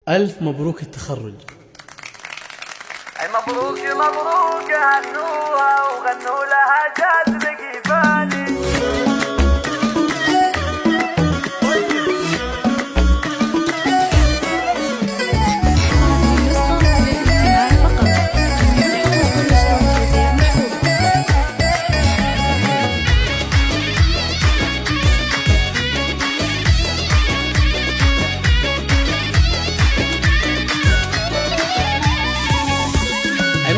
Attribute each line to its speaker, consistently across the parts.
Speaker 1: ألف مبروك التخرج.
Speaker 2: أي مبروك مبروك هنوها وغنوا لها جاز بقيفاني.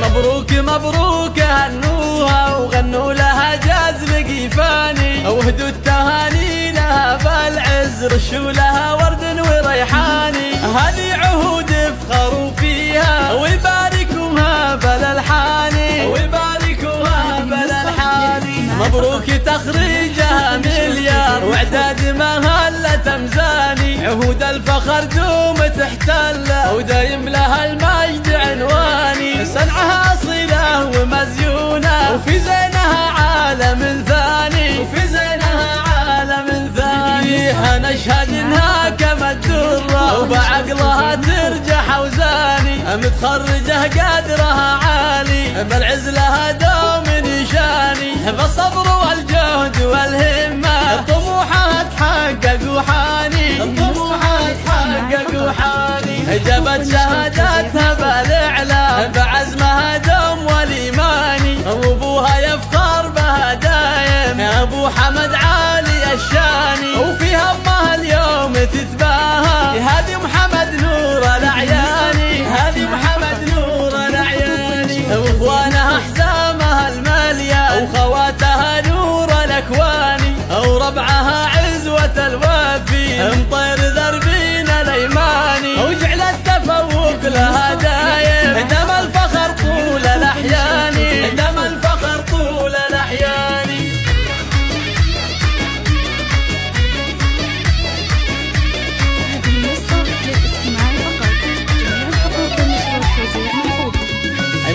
Speaker 2: مبروك مبروك هنوها وغنوا لها جاز بقيفاني، وهدوا التهاني لها بالعز، رشوا لها ورد وريحاني. هذه عهود افخروا فيها ويباركوها بالالحاني، ويباركوها بالالحاني. مبروك تخريجها مليار واعداد مهلة مزاني، عهود الفخر دوم تحتله ودايم لها المجد عنواني. صنعها أصيلة ومزيونة وفي زينها عالم ثاني، وفي زينها عالم ثاني. نشهد انها كما الدرة وبعقلها ترجح اوزاني، متخرجه قدرها عالي بالعز لها دوم نشاني. بالصبر والجهد والهمة طموحها تحقق وحاني، طموحها تحقق وحاني. جابت شهاداتها بالاعلام بعزمها دوم والايماني، وابوها يفخر بها دايم يا ابو حمد عالي الشاني. وفي همها اليوم تتباهى هذه محمد نور الاعياني، هذه محمد نور الاعياني. واخوانها حزامها الماليه وخواتها نور الاكواني، وربعها عزوه الوافي مطير ذربين الايماني. وجعل التفوق لها دايم دم الفخر طول الاحيان، دم الفخر طول الاحيان.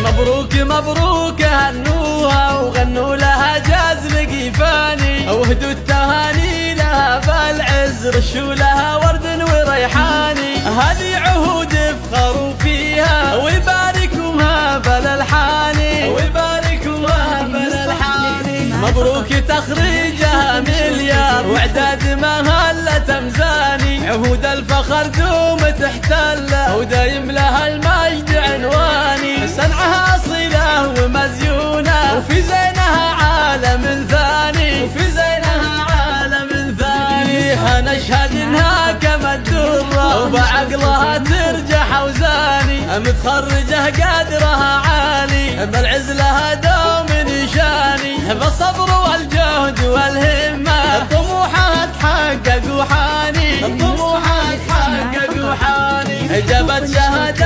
Speaker 2: مبروك مبروك هنوها وغنوا لها جاز بقيفاني، وهدوا التهاني لها بالعز، رشوا لها ورد وريحاني. هذه عهود افخروا فيها ويباركوها بالالحاني، ويباركوها بالالحاني. مبروك تخريجها مليار واعداد مهلة مزاني، عهود الفخر دوم تحتله ودايم لها المجد عنواني. صنعها أصيلة ومزيونة وفي زينها عالم ثاني، وفي زينها عالم ثاني. نشهد انها كما الدرة وبعقلها ترجح اوزاني، متخرجه قدرها عالي بالعز لها دوم نشاني. بالصبر والجهد والهمة طموحها تحقق وحاني، طموحها تحقق وحاني. جابت شهادة